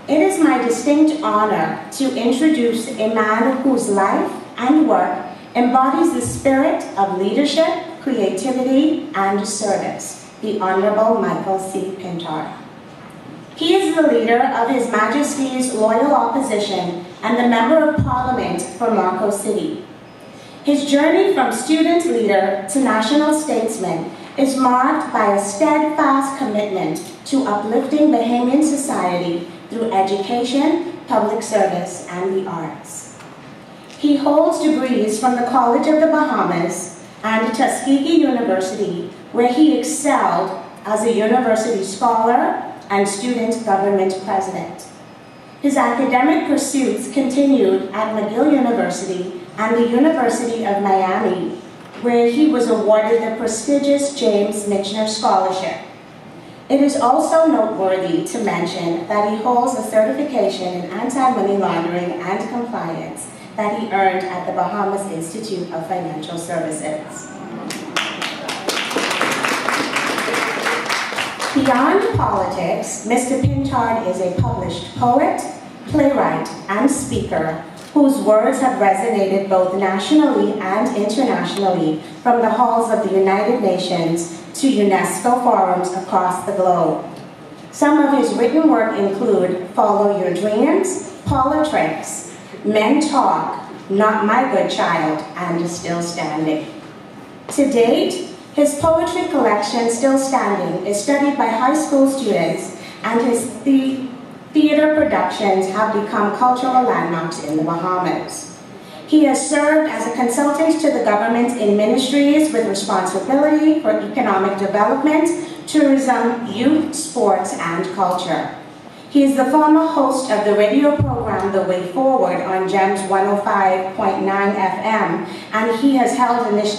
It is my distinct honor to introduce a man whose life and work embodies the spirit of leadership, creativity, and service, the Honorable Michael C. Pintard. He is the leader of His Majesty's Loyal Opposition and the Member of Parliament for Marco City. His journey from student leader to national statesman is marked by a steadfast commitment to uplifting Bahamian society through education, public service, and the arts. He holds degrees from the College of the Bahamas and Tuskegee University, where he excelled as a university scholar and student government president. His academic pursuits continued at McGill University and the University of Miami, where he was awarded the prestigious James Michener Scholarship. It is also noteworthy to mention that he holds a certification in anti-money laundering and compliance that he earned at the Bahamas Institute of Financial Services. Beyond politics, Mr. Pintard is a published poet, playwright, and speaker whose words have resonated both nationally and internationally, from the halls of the United Nations to UNESCO forums across the globe. Some of his written work include Follow Your Dreams, Politricks, Men Talk, Not My Good Child, and Still Standing. To date, his poetry collection, Still Standing, is studied by high school students, and his theater productions have become cultural landmarks in the Bahamas. He has served as a consultant to the government in ministries with responsibility for economic development, tourism, youth, sports, and culture. He is the former host of the radio program The Way Forward on GEMS 105.9 FM, and he has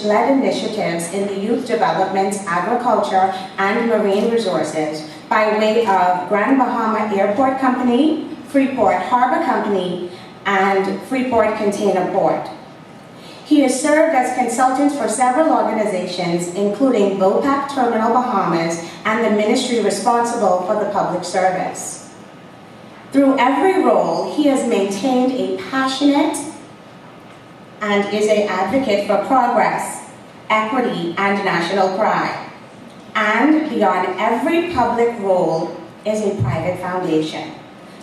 led initiatives in the youth development, agriculture, and marine resources by way of Grand Bahama Airport Company, Freeport Harbor Company, and Freeport Container Port. He has served as consultant for several organizations, including VOPAC Terminal Bahamas and the ministry responsible for the public service. Through every role, he has maintained a passionate and is an advocate for progress, equity, and national pride. And beyond every public role is a private foundation.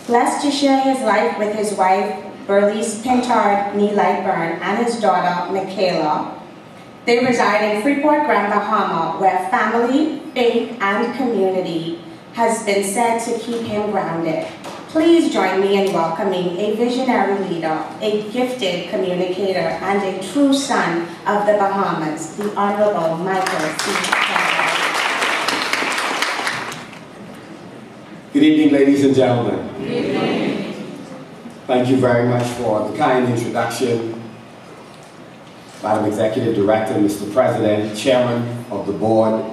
Blessed to share his life with his wife, Berlice Pintard Nee Lightburn, and his daughter, Michaela. They reside in Freeport, Grand Bahama, where family, faith, and community has been said to keep him grounded. Please join me in welcoming a visionary leader, a gifted communicator, and a true son of the Bahamas, the Honorable Michael C. Pintard. Good evening, ladies and gentlemen. Good evening. Thank you very much for the kind introduction, Madam Executive Director, Mr. President, Chairman of the Board,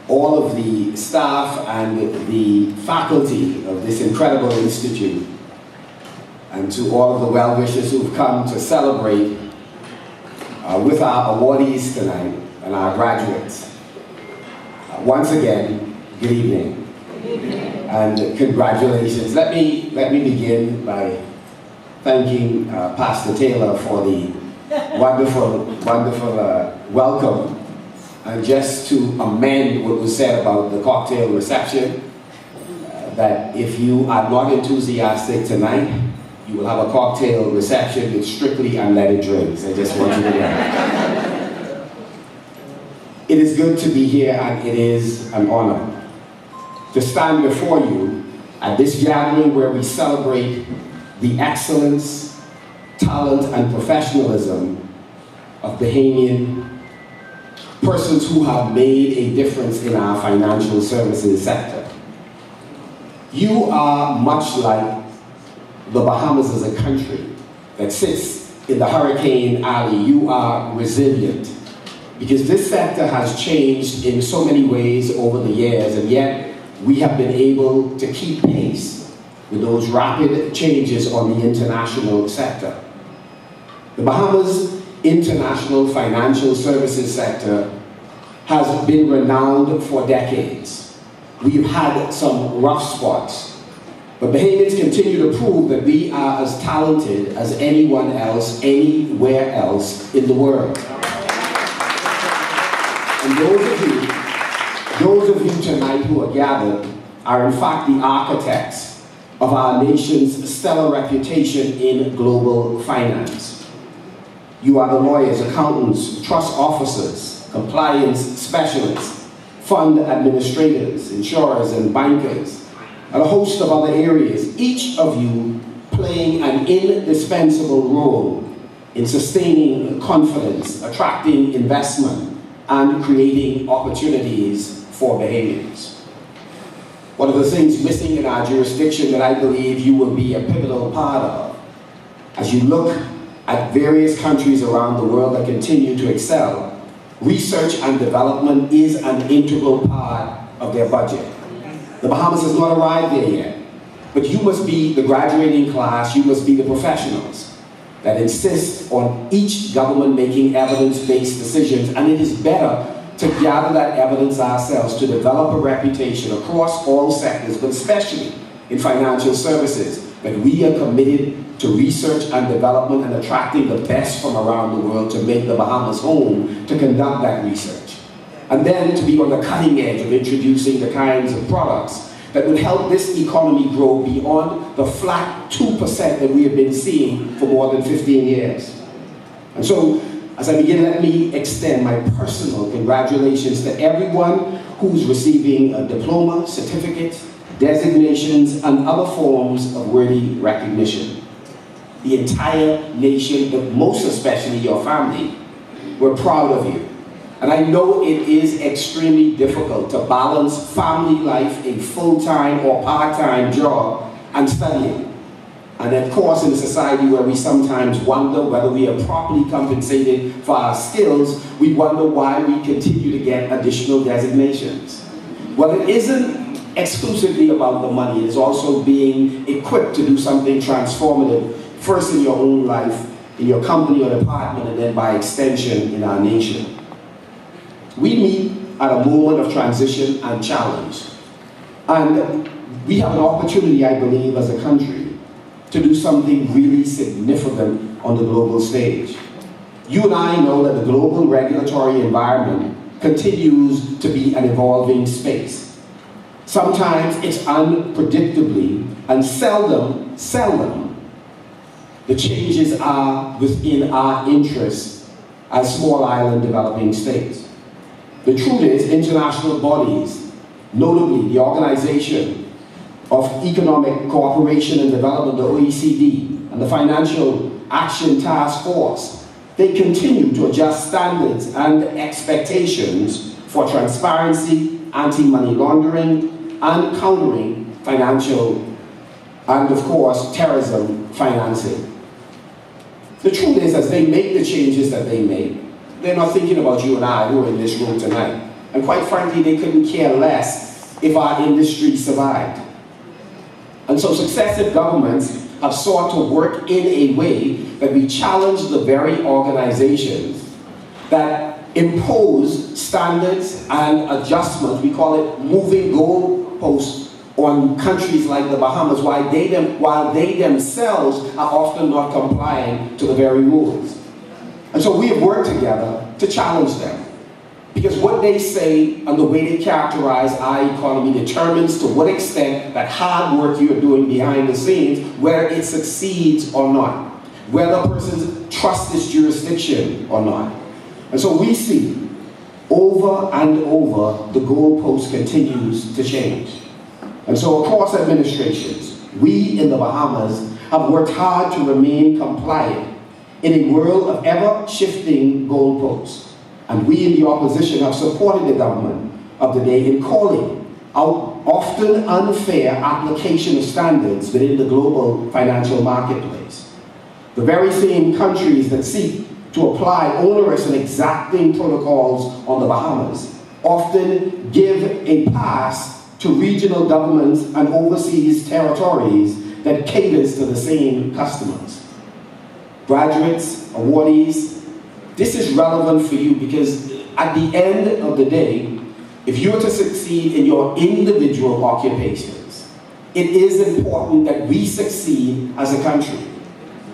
all of the staff and the faculty of this incredible institute, and to all of the well-wishers who've come to celebrate with our awardees tonight and our graduates. Once again, good evening. And congratulations. Let me begin by thanking Pastor Taylor for the wonderful welcome. And just to amend what was said about the cocktail reception, that if you are not enthusiastic tonight, you will have a cocktail reception with strictly unleaded drinks. I just want you to know. It is good to be here, and it is an honor to stand before you at this gathering where we celebrate the excellence, talent, and professionalism of Bahamian persons who have made a difference in our financial services sector. You are much like the Bahamas as a country that sits in the hurricane alley. You are resilient, because this sector has changed in so many ways over the years, and yet we have been able to keep pace with those rapid changes on the international sector. The Bahamas international financial services sector has been renowned for decades. We've had some rough spots, But Bahamians continue to prove that we are as talented as anyone else, anywhere else in the world. And those of you tonight who are gathered are in fact the architects of our nation's stellar reputation in global finance. You are the lawyers, accountants, trust officers, compliance specialists, fund administrators, insurers, and bankers, and a host of other areas, each of you playing an indispensable role in sustaining confidence, attracting investment, and creating opportunities for Bahamians. One of the things missing in our jurisdiction that I believe you will be a pivotal part of, as you look at various countries around the world that continue to excel, research and development is an integral part of their budget. The Bahamas has not arrived there yet, but you must be the graduating class, you must be the professionals that insist on each government making evidence-based decisions, and it is better to gather that evidence ourselves to develop a reputation across all sectors, but especially in financial services, that we are committed to research and development and attracting the best from around the world to make the Bahamas home to conduct that research. And then to be on the cutting edge of introducing the kinds of products that would help this economy grow beyond the flat 2% that we have been seeing for more than 15 years. And so, as I begin, let me extend my personal congratulations to everyone who's receiving a diploma, certificate, designations, and other forms of worthy recognition. The entire nation, but most especially your family, we're proud of you. And I know it is extremely difficult to balance family life, a full-time or part-time job, and studying. And of course, in a society where we sometimes wonder whether we are properly compensated for our skills, we wonder why we continue to get additional designations. Well, it isn't exclusively about the money. It's also being equipped to do something transformative, first in your own life, in your company or department, and then by extension in our nation. We meet at a moment of transition and challenge. And we have an opportunity, I believe, as a country, to do something really significant on the global stage. You and I know that the global regulatory environment continues to be an evolving space. Sometimes it's unpredictably, and seldom, the changes are within our interests as small island developing states. The truth is, international bodies, notably the Organization of Economic Cooperation and Development, the OECD, and the Financial Action Task Force, they continue to adjust standards and expectations for transparency, anti-money laundering, and countering financial and, of course, terrorism financing. The truth is, as they make the changes that they make, they're not thinking about you and I who are in this room tonight. And quite frankly, they couldn't care less if our industry survived. And so successive governments have sought to work in a way that we challenge the very organizations that impose standards and adjustments, we call it moving goalposts, on countries like the Bahamas, while they themselves are often not complying to the very rules. And so we have worked together to challenge them. Because what they say and the way they characterize our economy determines to what extent that hard work you're doing behind the scenes, whether it succeeds or not, whether persons trust this jurisdiction or not. And so we see over and over the goalpost continues to change. And so across administrations, we in the Bahamas have worked hard to remain compliant in a world of ever-shifting goalposts. And we in the opposition have supported the government of the day in calling out often unfair application of standards within the global financial marketplace. The very same countries that seek to apply onerous and exacting protocols on the Bahamas often give a pass to regional governments and overseas territories that caters to the same customers. Graduates, awardees, this is relevant for you because at the end of the day, if you are to succeed in your individual occupations, it is important that we succeed as a country.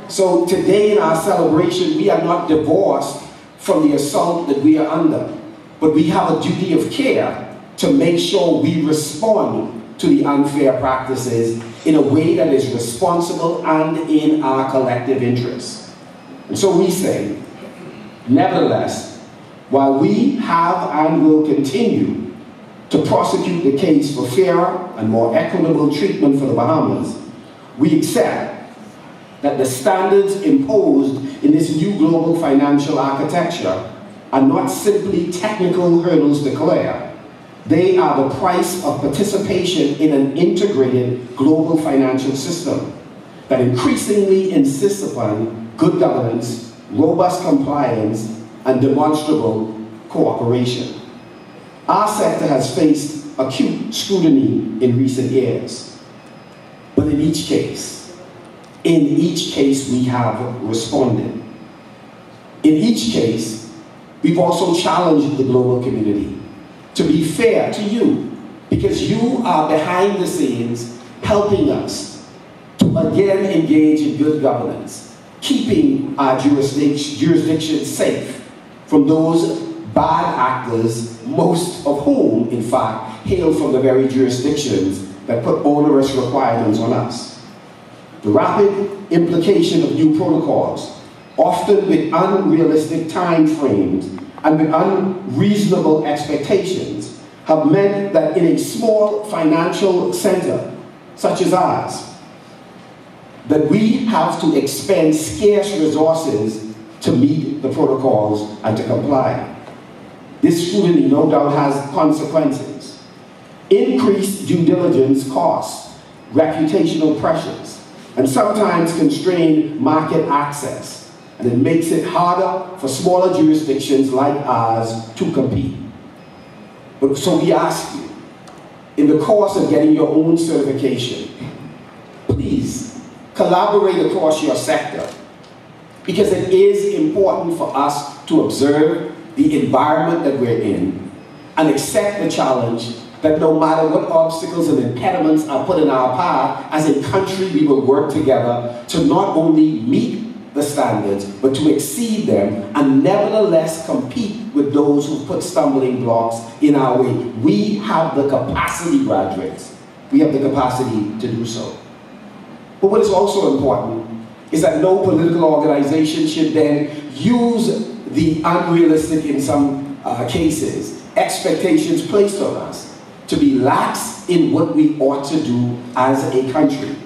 So today in our celebration, we are not divorced from the assault that we are under, but we have a duty of care to make sure we respond to the unfair practices in a way that is responsible and in our collective interest. And so we say, nevertheless, while we have and will continue to prosecute the case for fairer and more equitable treatment for the Bahamas, we accept that the standards imposed in this new global financial architecture are not simply technical hurdles to clear. They are the price of participation in an integrated global financial system that increasingly insists upon good governance, robust compliance, and demonstrable cooperation. Our sector has faced acute scrutiny in recent years, but in each case we have responded. In each case, we've also challenged the global community to be fair to you, because you are behind the scenes helping us to again engage in good governance, keeping our jurisdiction safe from those bad actors, most of whom, in fact, hail from the very jurisdictions that put onerous requirements on us. The rapid implication of new protocols, often with unrealistic time frames and with unreasonable expectations, have meant that in a small financial center such as ours, that we have to expend scarce resources to meet the protocols and to comply. This scrutiny no doubt has consequences. Increased due diligence costs, reputational pressures, and sometimes constrained market access. And it makes it harder for smaller jurisdictions like ours to compete. But so we ask you, in the course of getting your own certification, please collaborate across your sector, because it is important for us to observe the environment that we're in and accept the challenge that no matter what obstacles and impediments are put in our path, as a country we will work together to not only meet the standards, but to exceed them and nevertheless compete with those who put stumbling blocks in our way. We have the capacity, graduates. We have the capacity to do so. But what is also important is that no political organization should then use the unrealistic, in some cases, expectations placed on us to be lax in what we ought to do as a country.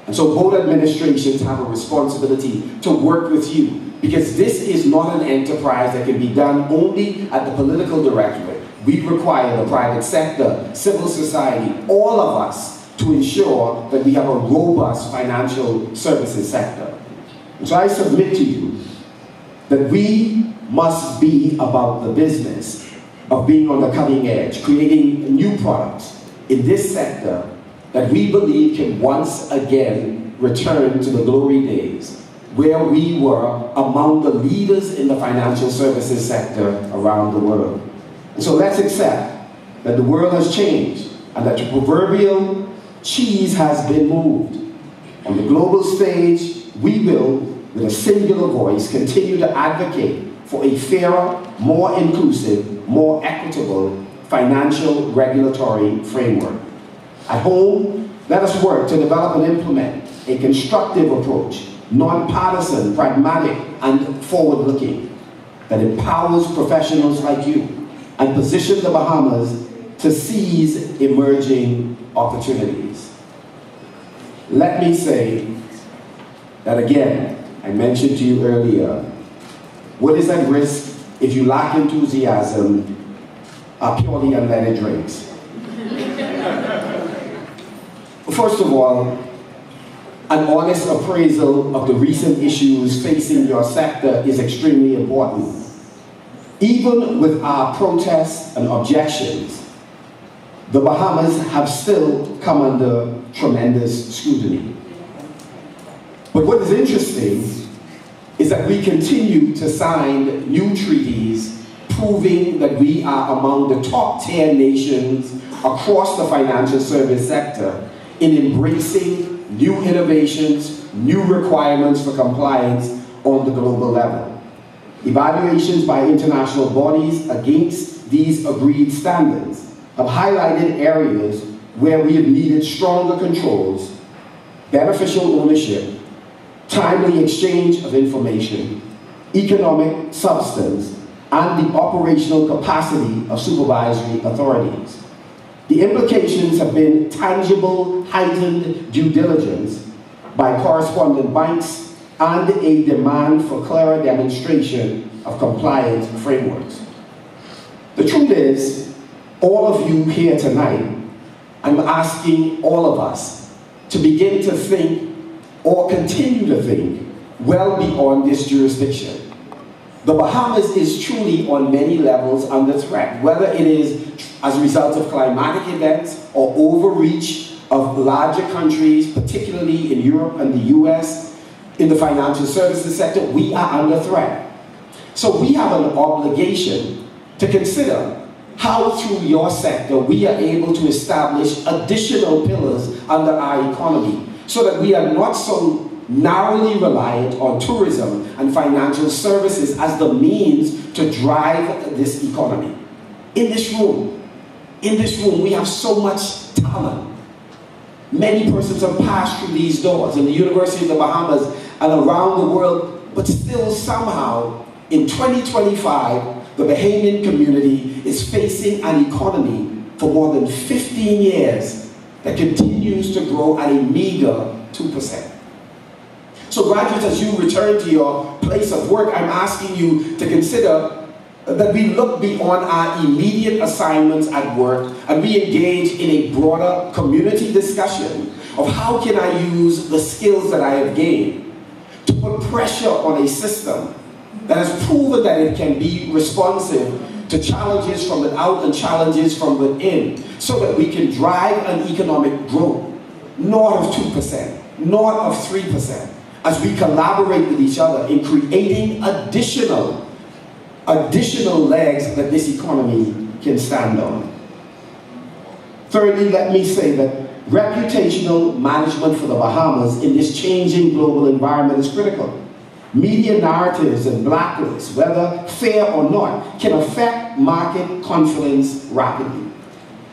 And so both administrations have a responsibility to work with you, because this is not an enterprise that can be done only at the political directorate. We require the private sector, civil society, all of us to ensure that we have a robust financial services sector. And so I submit to you that we must be about the business of being on the cutting edge, creating new products in this sector that we believe can once again return to the glory days where we were among the leaders in the financial services sector around the world. And so let's accept that the world has changed and that the proverbial cheese has been moved. On the global stage, we will, with a singular voice, continue to advocate for a fairer, more inclusive, more equitable financial regulatory framework. At home, let us work to develop and implement a constructive approach, nonpartisan, pragmatic, and forward-looking, that empowers professionals like you and positions the Bahamas to seize emerging opportunities. Let me say that again, I mentioned to you earlier, what is at risk if you lack enthusiasm are purely unleaded drinks. First of all, an honest appraisal of the recent issues facing your sector is extremely important. Even with our protests and objections, the Bahamas have still come under tremendous scrutiny. But what is interesting is that we continue to sign new treaties proving that we are among the top 10 nations across the financial service sector in embracing new innovations, new requirements for compliance on the global level. Evaluations by international bodies against these agreed standards have highlighted areas where we have needed stronger controls, beneficial ownership, timely exchange of information, economic substance, and the operational capacity of supervisory authorities. The implications have been tangible, heightened due diligence by correspondent banks and a demand for clearer demonstration of compliance frameworks. The truth is, all of you here tonight, I'm asking all of us to begin to think or continue to think well beyond this jurisdiction. The Bahamas is truly on many levels under threat, whether it is as a result of climatic events or overreach of larger countries, particularly in Europe and the US, in the financial services sector. We are under threat. So we have an obligation to consider how through your sector we are able to establish additional pillars under our economy so that we are not so narrowly reliant on tourism and financial services as the means to drive this economy. In this room, we have so much talent. Many persons have passed through these doors in the University of the Bahamas and around the world, but still somehow in 2025, the Bahamian community is facing an economy for more than 15 years that continues to grow at a meager 2%. So graduates, as you return to your place of work, I'm asking you to consider that we look beyond our immediate assignments at work and we engage in a broader community discussion of how can I use the skills that I have gained to put pressure on a system that has proven that it can be responsive to challenges from without and challenges from within, so that we can drive an economic growth north of 2%, north of 3%, as we collaborate with each other in creating additional legs that this economy can stand on. Thirdly, let me say that reputational management for the Bahamas in this changing global environment is critical. Media narratives and blacklists, whether fair or not, can affect market confidence rapidly.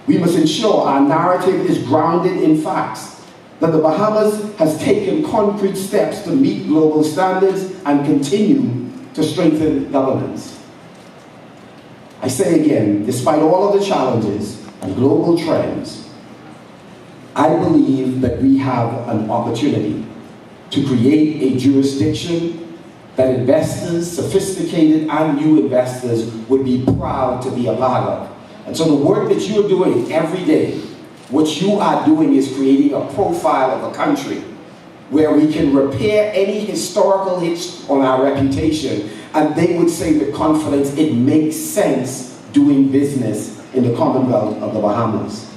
We must ensure our narrative is grounded in facts, that the Bahamas has taken concrete steps to meet global standards and continue to strengthen governance. I say again, despite all of the challenges and global trends, I believe that we have an opportunity to create a jurisdiction that investors, sophisticated and new investors, would be proud to be a part of. And so the work that you're doing every day, what you are doing is creating a profile of a country where we can repair any historical hits on our reputation, and they would say with confidence it makes sense doing business in the Commonwealth of the Bahamas.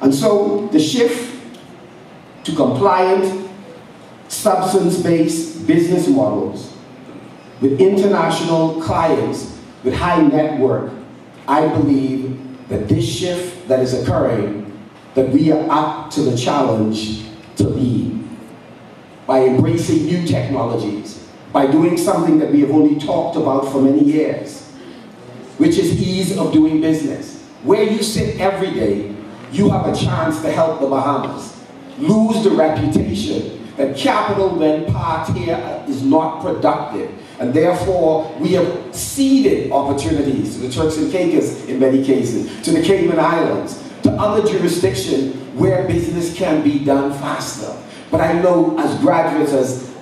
And so the shift to compliant, substance-based business models with international clients with high net worth, I believe that this shift that is occurring, that we are up to the challenge to lead by embracing new technologies, by doing something that we have only talked about for many years, which is ease of doing business. Where you sit every day, you have a chance to help the Bahamas lose the reputation that capital when parked here is not productive, and therefore we have ceded opportunities to the Turks and Caicos in many cases, to the Cayman Islands, to other jurisdictions where business can be done faster. But I know as graduates,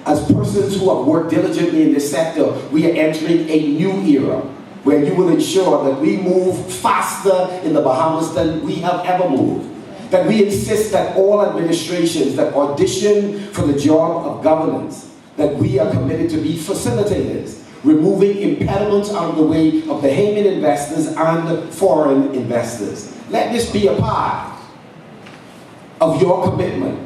as persons who have worked diligently in this sector, we are entering a new era where you will ensure that we move faster in the Bahamas than we have ever moved. That we insist that all administrations that audition for the job of governance, that we are committed to be facilitators, removing impediments out of the way of Bahamian investors and foreign investors. Let this be a part of your commitment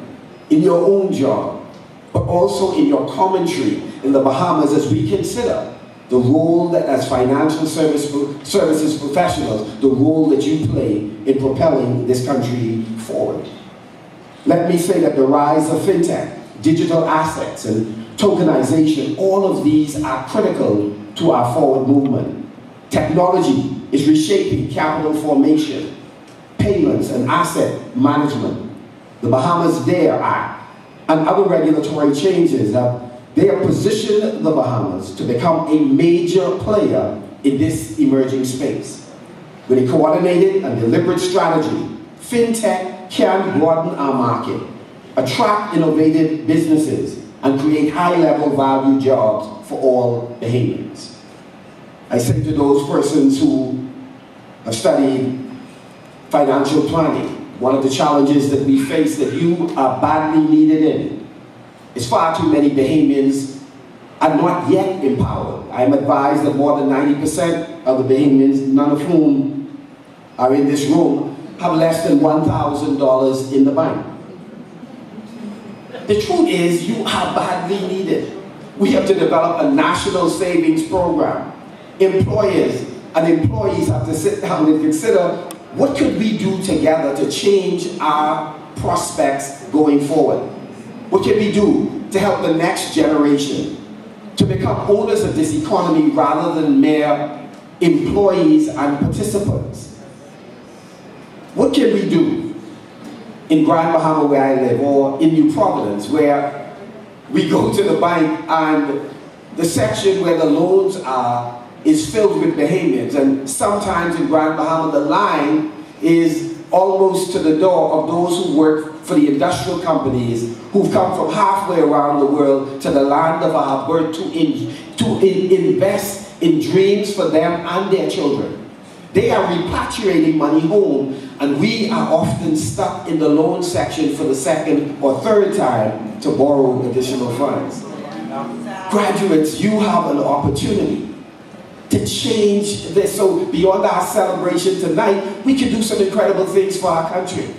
in your own job, but also in your commentary in the Bahamas as we consider the role that as financial services professionals, the role that you play in propelling this country forward. Let me say that the rise of fintech, digital assets, and tokenization, all of these are critical to our forward movement. Technology is reshaping capital formation, payments, and asset management. The Bahamas Dare Act and other regulatory changes have positioned the Bahamas to become a major player in this emerging space. With a coordinated and deliberate strategy, fintech can broaden our market, attract innovative businesses, and create high-level value jobs for all Bahamians. I say to those persons who have studied financial planning, one of the challenges that we face that you are badly needed in is far too many Bahamians are not yet empowered. I am advised that more than 90% of the Bahamians, none of whom are in this room, have less than $1,000 in the bank. The truth is, you are badly needed. We have to develop a national savings program. Employers and employees have to sit down and consider, what could we do together to change our prospects going forward? What can we do to help the next generation to become owners of this economy rather than mere employees and participants? What can we do in Grand Bahama, where I live, or in New Providence, where we go to the bank and the section where the loans are is filled with Bahamians, and sometimes in Grand Bahama the line is almost to the door of those who work for the industrial companies who've come from halfway around the world to the land of our birth to invest in dreams for them and their children. They are repatriating money home, and we are often stuck in the loan section for the second or third time to borrow additional funds. Graduates, you have an opportunity to change this. So beyond our celebration tonight, we can do some incredible things for our country.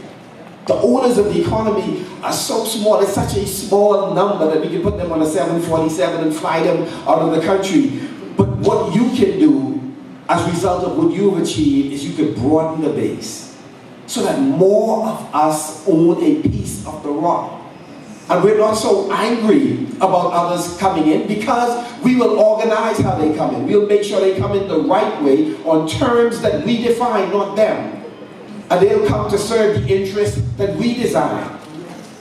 The owners of the economy are so small, it's such a small number that we can put them on a 747 and fly them out of the country. But what you can do as a result of what you've achieved is you can broaden the base so that more of us own a piece of the rock. And we're not so angry about others coming in, because we will organize how they come in. We'll make sure they come in the right way on terms that we define, not them. And they'll come to serve the interests that we design.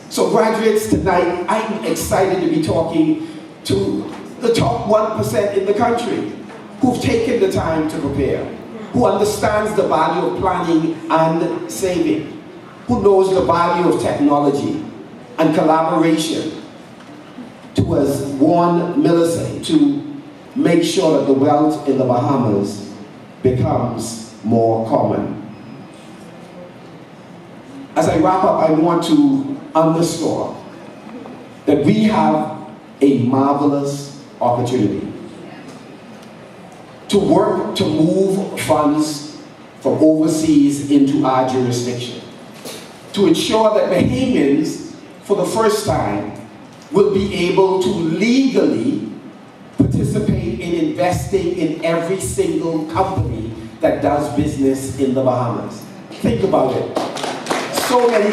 So graduates, tonight, I'm excited to be talking to the top 1% in the country who've taken the time to prepare, who understands the value of planning and saving, who knows the value of technology and collaboration, to, as Warren Miller said, to make sure that the wealth in the Bahamas becomes more common. As I wrap up, I want to underscore that we have a marvelous opportunity to work to move funds from overseas into our jurisdiction, to ensure that Bahamians, for the first time, will be able to legally participate in investing in every single company that does business in the Bahamas. Think about it. So many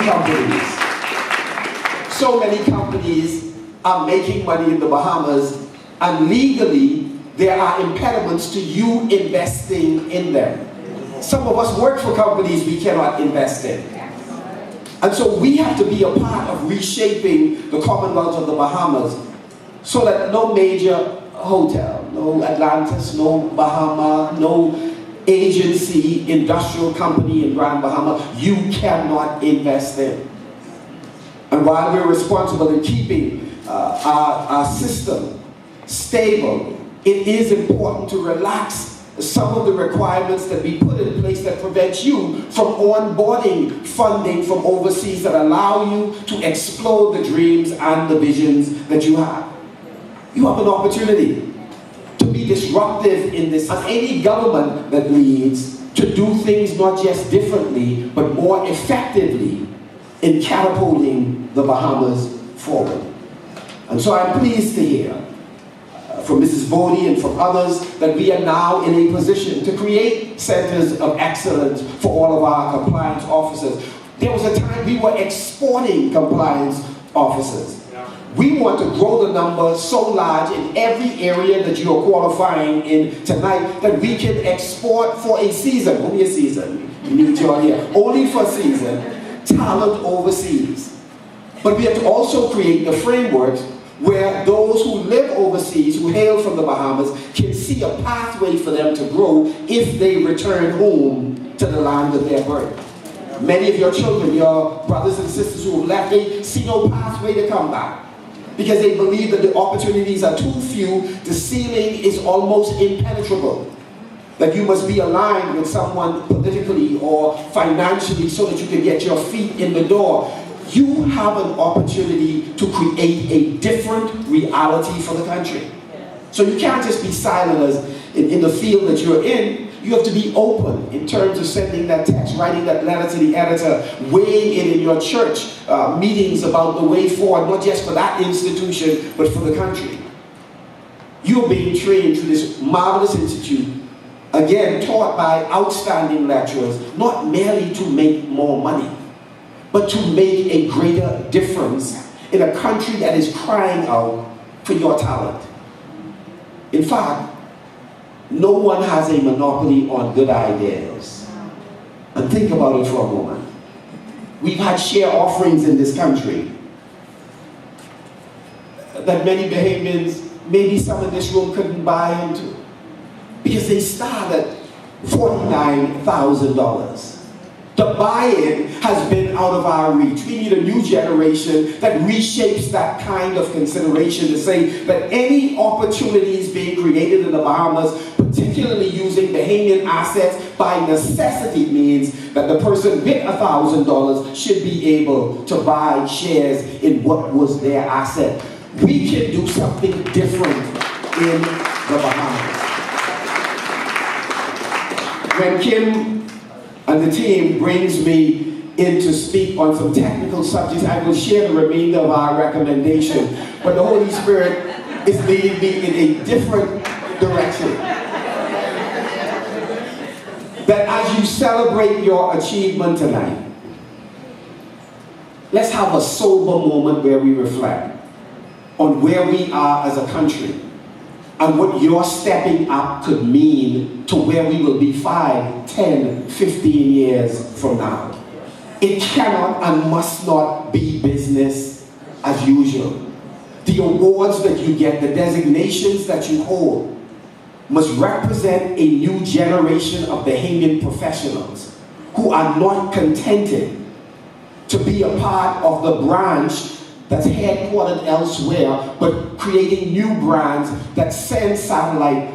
companies are making money in the Bahamas, and legally there are impediments to you investing in them. Some of us work for companies we cannot invest in. And so we have to be a part of reshaping the Commonwealth of the Bahamas so that no major hotel, no Atlantis, no Bahama, no agency, industrial company in Grand Bahama, you cannot invest in. And while we're responsible in keeping our system stable, it is important to relax some of the requirements that we put in place that prevent you from onboarding funding from overseas that allow you to explode the dreams and the visions that you have. You have an opportunity to be disruptive in this. And any government that leads to do things not just differently, but more effectively in catapulting the Bahamas forward. And so I'm pleased to hear from Mrs. Bodie and from others that we are now in a position to create centers of excellence for all of our compliance officers. There was a time we were exporting compliance officers. We want to grow the number so large in every area that you are qualifying in tonight that we can export for a season, only a season, you need you all here, only for a season, talent overseas. But we have to also create the framework where those who live overseas, who hail from the Bahamas, can see a pathway for them to grow if they return home to the land of their birth. Many of your children, your brothers and sisters who have left, they see no pathway to come back because they believe that the opportunities are too few, the ceiling is almost impenetrable. That you must be aligned with someone politically or financially so that you can get your feet in the door. You have an opportunity to create a different reality for the country. So you can't just be silent as in the field that you're in. You have to be open in terms of sending that text, writing that letter to the editor, weighing in your church meetings about the way forward, not just for that institution, but for the country. You're being trained through this marvelous institute, again, taught by outstanding lecturers, not merely to make more money, but to make a greater difference in a country that is crying out for your talent. In fact, no one has a monopoly on good ideas. And think about it for a moment. We've had share offerings in this country that many Bahamians, maybe some in this room, couldn't buy into because they start at $49,000. The buy-in has been out of our reach. We need a new generation that reshapes that kind of consideration to say that any opportunities being created in the Bahamas, particularly using Bahamian assets, by necessity means that the person with $1,000 should be able to buy shares in what was their asset. We can do something different in the Bahamas. When Kim and the team brings me in to speak on some technical subjects, I will share the remainder of our recommendation. But the Holy Spirit is leading me in a different direction. That as you celebrate your achievement tonight, let's have a sober moment where we reflect on where we are as a country and what your stepping up could mean to where we will be 5, 10, 15 years from now. It cannot and must not be business as usual. The awards that you get, the designations that you hold, must represent a new generation of Bahamian professionals who are not contented to be a part of the branch that's headquartered elsewhere, but creating new brands that send satellite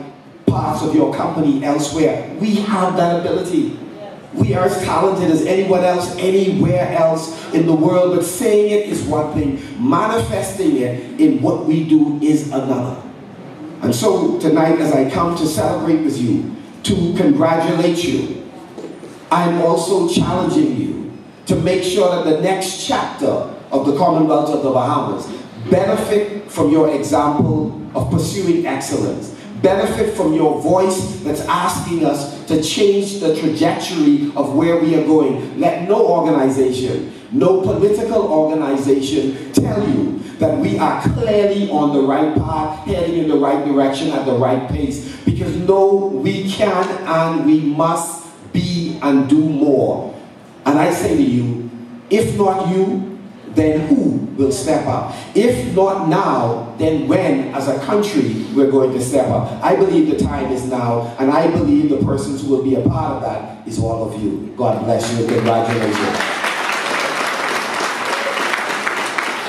parts of your company elsewhere. We have that ability. We are as talented as anyone else, anywhere else in the world, but saying it is one thing, manifesting it in what we do is another. And so tonight, as I come to celebrate with you, to congratulate you, I'm also challenging you to make sure that the next chapter of the Commonwealth of the Bahamas benefit from your example of pursuing excellence, benefit from your voice that's asking us to change the trajectory of where we are going. Let no organization, no political organization tell you that we are clearly on the right path, heading in the right direction at the right pace. Because no, we can and we must be and do more. And I say to you, if not you, then who will step up? If not now, then when, as a country, we're going to step up? I believe the time is now, and I believe the persons who will be a part of that is all of you. God bless you and congratulations.